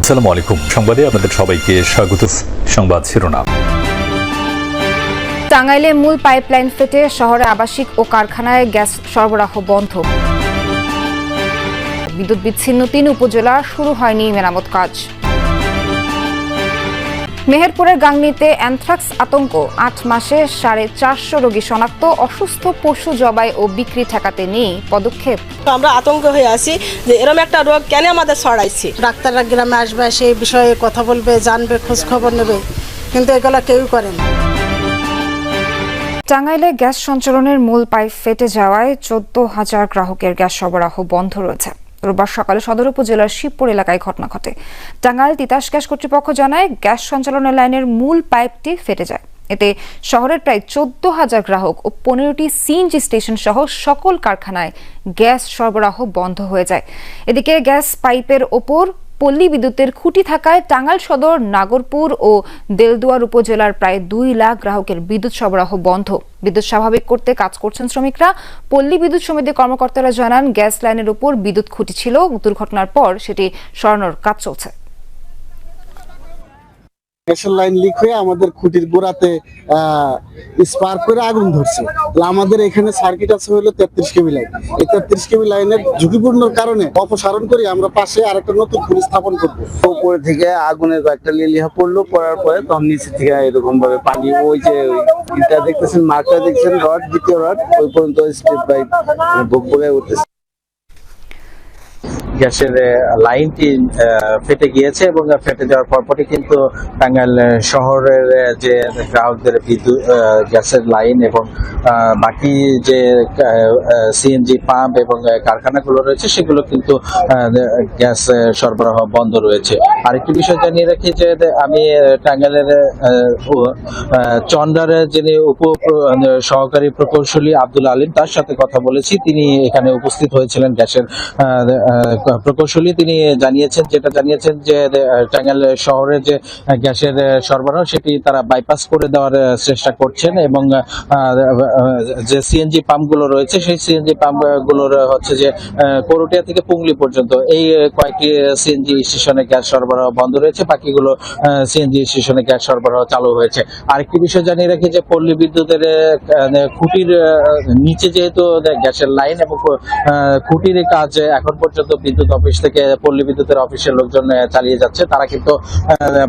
আসসালামু আলাইকুম। সংবাদে আপনাদের সবাইকে স্বাগত। সংবাদ শিরোনাম। টাঙ্গাইলে মূল পাইপলাইন ফেটে শহরে আবাসিক ও কারখানায় গ্যাস সরবরাহ বন্ধ। বিদ্যুৎ বিচ্ছিন্ন ৩ উপজেলা, শুরু হয়নি মেরামত কাজ। মেহেরপুরের গাংনীতে অ্যানথ্রাক্স আতঙ্ক, ৮ মাসে 450 রোগী শনাক্ত। অসুস্থ পশু জবাই ও বিক্রি ঠেকাতে নেই পদক্ষেপ। আমরা আতঙ্ক হয়ে আছি যে এরকম একটা রোগ কেন আমাদের ছড়াইছে। ডাক্তাররা গ্রামে আসবে, সেই বিষয়ে কথা বলবে, জানবে, খোঁজ খবর নেবে, কিন্তু এগুলো কেউই করেন না। টাঙ্গাইলে গ্যাস সঞ্চালনের মূল পাইপ ফেটে যাওয়ায় 14,000 গ্রাহকের গ্যাস সরবরাহ বন্ধ রয়েছে। রোববার সকালে সদর উপজেলার শিবপুর এলাকায় ঘটনা ঘটে। টাঙ্গাইল তিতাস গ্যাস কর্তৃপক্ষ জানায়, গ্যাস সঞ্চালনের লাইনের মূল পাইপটি ফেটে যায়। এতে শহরের প্রায় 14,000 গ্রাহক ও 15টি সিএনজি স্টেশন সহ সকল কারখানায় গ্যাস সরবরাহ বন্ধ হয়ে যায়। এদিকে গ্যাস পাইপের ওপর পল্লী বিদ্যুতের খুঁটি থাকায় টাঙ্গাইল সদর, নাগরপুর ও দেলদুয়ার উপজেলার প্রায় 2 লাখ গ্রাহকের বিদ্যুৎ সরবরাহ বন্ধ। বিদ্যুৎ স্বাভাবিক করতে কাজ করছেন শ্রমিকরা। পল্লী বিদ্যুৎ সমিতির কর্মকর্তারা জানান, গ্যাস লাইনের উপর বিদ্যুৎ খুঁটি ছিল। দুর্ঘটনার পর সেটি সরানোর কাজ চলছে। গ্যাসের লাইন লিক হয়ে আমাদের খুঁটির গোড়াতে স্পার্ক করে আগুন ধরছে। আমাদের এখানে সার্কিট আছে হলো 33 কেবি লাইন। এই 33 কেবি লাইনের ঝুঁকিপূর্ণ কারণে অপসারণ করে আমরা পাশে আরেকটা নতুন খুঁটি স্থাপন করবো। উপরে থেকে আগুনের কয়েকটা লিলিহা পড়লো, পড়ার পরে তখন নিচে থেকে এরকম ভাবে পানি, ওই যে এটা দেখতেছেন, মার্কটা দেখছেন, রড, দ্বিতীয় রড, ওই পর্যন্ত স্টেপ বাই বুক করে উঠতেছে। গ্যাসের লাইনটি ফেটে গিয়েছে এবং ফেটে যাওয়ার পরপরই কিন্তু টাঙ্গাইল শহরের যে গ্রাহকদের বিদ্যুৎ গ্যাসের লাইন এবং বাকি যে সিএনজি পাম্প এবং কারখানাগুলো রয়েছে সেগুলো কিন্তু গ্যাস সরবরাহ বন্ধ রয়েছে। আরেকটি বিষয় জানিয়ে রাখি যে আমি টাঙ্গাইলের চন্দ্রার যিনি উপ সহকারী প্রকৌশলী আব্দুল আলিম, তার সাথে কথা বলেছি। তিনি এখানে উপস্থিত হয়েছিলেন গ্যাসের প্রকৌশলী। তিনি জানিয়েছেন যে টাঙ্গাইল শহরে যে গ্যাসের সরবরাহ সেটি তারা বাইপাস করে দেওয়ার চেষ্টা করছেন এবং যে সিএনজি পাম্পগুলো রয়েছে সেই সিএনজি পাম্পগুলোর হচ্ছে যে করটিয়া থেকে পুংলি পর্যন্ত এই কয়েকটি সিএনজি স্টেশনে গ্যাস সরবরাহ বন্ধ রয়েছে, বাকিগুলো সিএনজি স্টেশনে গ্যাস সরবরাহ চালু হয়েছে। আরেকটি বিষয় জানিয়ে রাখি যে পল্লী বিদ্যুতের খুঁটির নিচে যেহেতু গ্যাসের লাইন এবং খুঁটির কাজ এখন পর্যন্ত বিদ্যুৎ অফিস থেকে পল্লী বিদ্যুতের অফিসের লোকজন চালিয়ে যাচ্ছে। তারা কিন্তু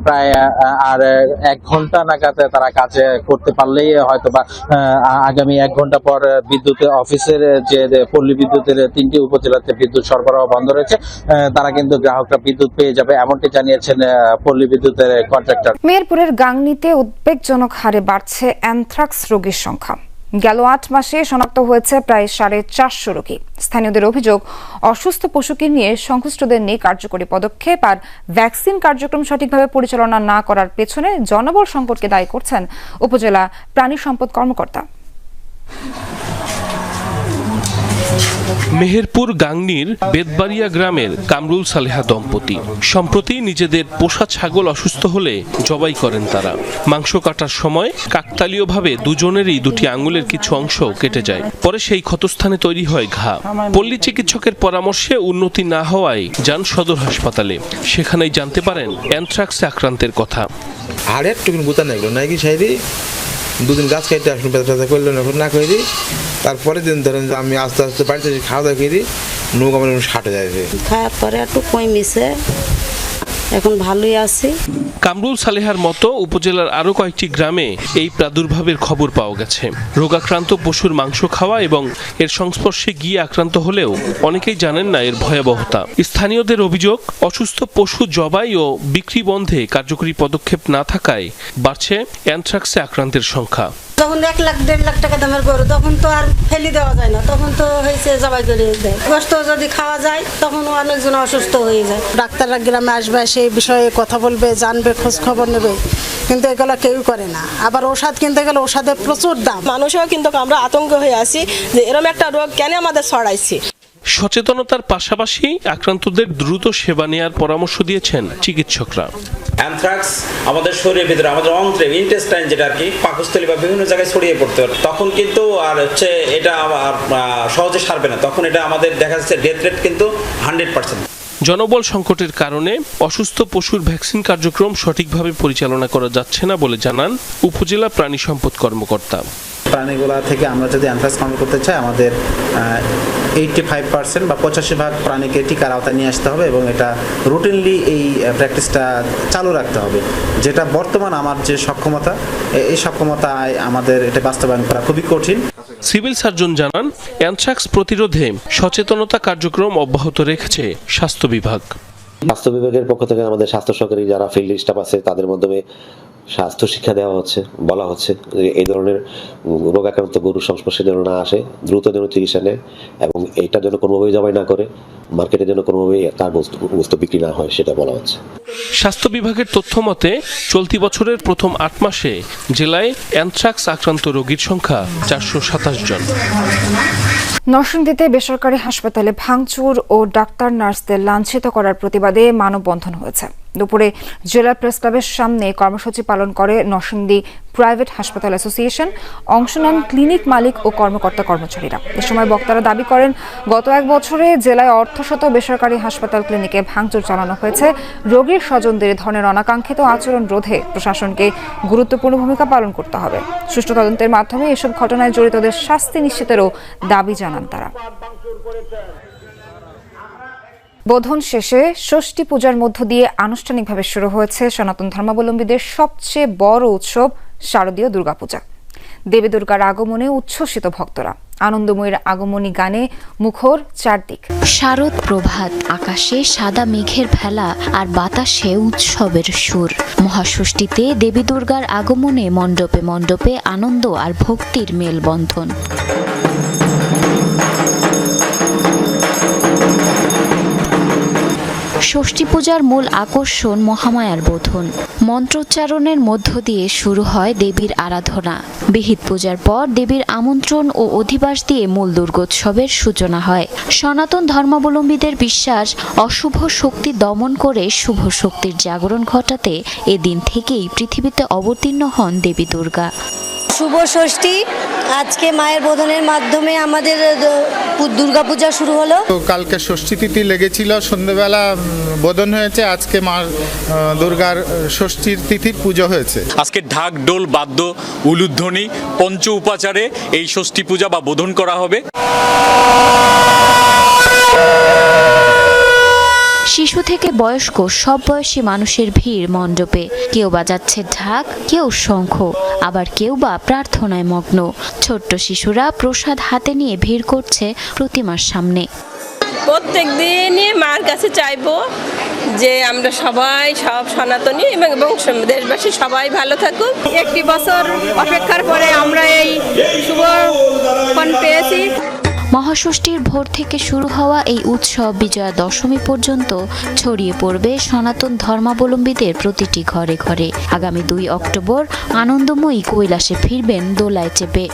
প্রায় আর 1 ঘন্টা নাগাদ তারা কাজ করতে পারলেই হয়তোবা আগামী 1 ঘন্টা পর বিদ্যুৎ অফিসের যে পল্লী বিদ্যুতের 3টি উপজেলাতে বিদ্যুৎ সরবরাহ বন্ধ রয়েছে, তারা কিন্তু গ্রাহকরা বিদ্যুৎ পেয়ে যাবে, এমনটি জানিয়েছেন পল্লী বিদ্যুতের কন্ট্রাক্টর। মেহেরপুরের গাংনীতে উদ্বেগজনক হারে বাড়ছে অ্যানথ্রাক্স রোগীর সংখ্যা। গেল 8 মাসে শনাক্ত হয়েছে প্রায় 450 রোগী। স্থানীয়দের অভিযোগ, অসুস্থ পশুকে নিয়ে সংশ্লিষ্টদের নেই কার্যকরী পদক্ষেপ আর ভ্যাকসিন কার্যক্রম সঠিকভাবে পরিচালনা না করার পেছনে জনবল সংকটকে দায়ী করছেন উপজেলা প্রাণী সম্পদ কর্মকর্তা। মেহেরপুর গাংনীর বেদবাড়িয়া গ্রামের কামরুল সালেহা দম্পতি সম্প্রতি নিজেদের পোষা ছাগল অসুস্থ হলে জবাই করেন তারা। মাংস কাটার সময় কাকতালীয়ভাবে দুজনেরই 2টি আঙুলের কিছু অংশ কেটে যায়। পরে সেই ক্ষতস্থানে তৈরি হয় ঘা। পল্লী চিকিৎসকের পরামর্শে উন্নতি না হওয়ায় যান সদর হাসপাতালে। সেখানেই জানতে পারেন অ্যানথ্রাক্সে আক্রান্তের কথা। আর একটু গুতা নাইলো নাকি সাইডে 2 দিন গাছ কাটতে আসুন, ব্যথা করলো না করি। তারপরে দিন ধরেন আমি আস্তে আস্তে বাড়িতে খাওয়া দাওয়া করি, নৌকা আমার হাঁটে যায়, খাওয়ার পরে একটু কমিছে, এখন ভালোই আছি। কামরুল সালেহার মতো উপজেলার আরো কয়েকটি গ্রামে এই প্রাদুর্ভাবের খবর পাওয়া গেছে। রোগাক্রান্ত পশুর মাংস খাওয়া এবং এর সংস্পর্শে গিয়ে আক্রান্ত হলেও অনেকেই জানেন না এর ভয়াবহতা। স্থানীয়দের অভিযোগ, অসুস্থ পশু জবাই ও বিক্রি বন্ধে কার্যকরী পদক্ষেপ না থাকায় বাড়ছে অ্যানথ্রাক্সে আক্রান্তের সংখ্যা। যখন 1 লাখ 1.5 লাখ টাকা দামের গরু, তখন তো আর ফেলে দেওয়া যায় না, তখন তো হয়েছে জবাই করে দেয়। গোশত যদি খাওয়া যায় তখন অনেকজন অসুস্থ হয়ে যায়। ডাক্তাররা গ্রামে আসবে, সেই বিষয়ে কথা বলবে, জানবে, খোঁজ খবর নেবে, কিন্তু এগুলো কেউই করে না। আবার ওষুধ কিনতে গেলে ওষুধের প্রচুর দাম। মানুষও কিন্তু আমরা আতঙ্ক হয়ে আছি যে এরকম একটা রোগ কেন আমাদের ছড়াইছে। সচেতনতার পাশাপাশি আক্রান্তদের দ্রুত সেবা নেওয়ার পরামর্শ দিয়েছেন চিকিৎসকরা। অ্যানথ্রাক্স আমাদের শরীরের ভিতরে, আমাদের অন্ত্রে, ইন্টেস্টাইন যেটা আর কি, পাকস্থলী বা বিভিন্ন জায়গায় ছড়িয়ে পড়তে পারে, তখন কিন্তু আর এটা সহজে সারবে না। তখন এটা আমাদের দেখা যাচ্ছে ডেথ রেট কিন্তু 100%। জনবল সংকটের কারণে অসুস্থ পশুর ভ্যাকসিন কার্যক্রম সঠিকভাবে পরিচালনা করা যাচ্ছে না বলে জানান উপজেলা প্রাণী সম্পদ কর্মকর্তা। প্রাণীগুলা থেকে আমরা যদি অ্যানথ্রাক্স কন্ট্রোল করতে চাই, আমাদের 85% বা 85% প্রাণীকে টিকার আওতায় নিয়ে আসতে হবে এবং এটা রুটিনলি এই প্র্যাকটিসটা চালু রাখতে হবে, যেটা বর্তমান আমার যে সক্ষমতা, এই সক্ষমতায় আমাদের এটা বাস্তবায়ন করা খুবই কঠিন। সিভিল সার্জন জানান, অ্যানথ্রাক্স প্রতিরোধে সচেতনতা কার্যক্রম অব্যাহত রেখেছে স্বাস্থ্য বিভাগ। স্বাস্থ্য বিভাগের পক্ষ থেকে আমাদের স্বাস্থ্য সহকারী যারা ফিল্ড স্টাফ আছে তাদের মাধ্যমে স্বাস্থ্য শিক্ষা দেওয়া হচ্ছে, বলা হচ্ছে যে এই ধরনের রোগাক্রান্ত গরুর সংস্পর্শে যেন না আসে, দ্রুত যেন চিকিৎসা নেয় এবং এইটার জন্য কোনোভাবেই জবাই না করে মার্কেটে যেন কোনোভাবেই তার বস্তু বিক্রি না হয় সেটা বলা হচ্ছে। স্বাস্থ্য বিভাগের তথ্য মতে চলতি বছরের প্রথম 8 মাসে জেলায় অ্যানথ্রাক্স আক্রান্ত রোগীর সংখ্যা 427 জন। নরসিংদীতে বেসরকারি হাসপাতালে ভাঙচুর ও ডাক্তার নার্সদের লাঞ্ছিত করার প্রতিবাদে মানববন্ধন হয়েছে। দুপুরে জেলা প্রেস ক্লাবের সামনে কর্মসূচি পালন করে নরসিংদী প্রাইভেট হাসপাতাল অ্যাসোসিয়েশন, অংশ নেন ক্লিনিক মালিক ও কর্মকর্তা কর্মচারীরা। এ সময় বক্তারা দাবি করেন, গত 1 বছরে জেলায় অর্ধশত বেসরকারি হাসপাতাল ক্লিনিকে ভাঙচুর চালানো হয়েছে। রোগীর স্বজনদের ধরনের অনাকাঙ্ক্ষিত আচরণ রোধে প্রশাসনকে গুরুত্বপূর্ণ ভূমিকা পালন করতে হবে। সুষ্ঠু তদন্তের মাধ্যমে এসব ঘটনায় জড়িতদের শাস্তি নিশ্চিতেরও দাবি জানান তারা। বোধন শেষে ষষ্ঠী পূজার মধ্য দিয়ে আনুষ্ঠানিকভাবে শুরু হয়েছে সনাতন ধর্মাবলম্বীদের সবচেয়ে বড় উৎসব শারদীয় দুর্গাপূজা। দেবী দুর্গার আগমনে উচ্ছ্বসিত ভক্তরা, আনন্দময়ীর আগমনী গানে মুখর চারদিক। শারদ প্রভাত, আকাশে সাদা মেঘের ভেলা আর বাতাসে উৎসবের সুর। মহাষষ্ঠীতে দেবী দুর্গার আগমনে মণ্ডপে মণ্ডপে আনন্দ আর ভক্তির মেলবন্ধন। ষষ্ঠী পূজার মূল আকর্ষণ মহামায়ার বোধন। মন্ত্রোচ্চারণের মধ্য দিয়ে শুরু হয় দেবীর আরাধনা। বিহিত পূজার পর দেবীর আমন্ত্রণ ও অধিবাস দিয়ে মূল দুর্গোৎসবের সূচনা হয়। সনাতন ধর্মাবলম্বীদের বিশ্বাস, অশুভ শক্তি দমন করে শুভ শক্তির জাগরণ ঘটাতে এদিন থেকেই পৃথিবীতে অবতীর্ণ হন দেবী দুর্গা। শুভ ষষ্ঠী, আজকে মায়ের বোধনের মাধ্যমে আমাদের দুর্গাপূজা শুরু হলো। কালকে ষষ্ঠী তিথি লেগেছিল, সন্ধ্যেবেলা বোধন হয়েছে, আজকে মা দুর্গার ষষ্ঠীর তিথির পুজো হয়েছে। আজকে ঢাক, ডোল, বাদ্য, উলুধ্বনি, পঞ্চ উপাচারে এই ষষ্ঠী পূজা বা বোধন করা হবে। শিশু থেকে বয়স্ক সব বয়সী মানুষের ভিড় মণ্ডপে। কেউ বাজাচ্ছে ঢাক, কেউ শঙ্খ, আবার কেউ বা প্রার্থনায় মগ্ন। ছোট্ট শিশুরা প্রসাদ হাতে নিয়ে ভিড় করছে প্রতিমার সামনে। প্রত্যেক দিনই মার কাছে চাইবো যে আমরা সবাই, সব সনাতনী এবং দেশবাসী সবাই ভালো থাকুক। 1 বছর অপেক্ষার পরে আমরা এই শুভ ফল পেয়েছি। মহাষষ্ঠীর ভোর থেকে শুরু হওয়া এই উৎসব বিজয়া দশমী পর্যন্ত ছড়িয়ে পড়বে সনাতন ধর্মাবলম্বীদের প্রতিটি ঘরে ঘরে। আগামী 2 অক্টোবর আনন্দময়ী কৈলাসে ফিরবেন দোলায় চেপে।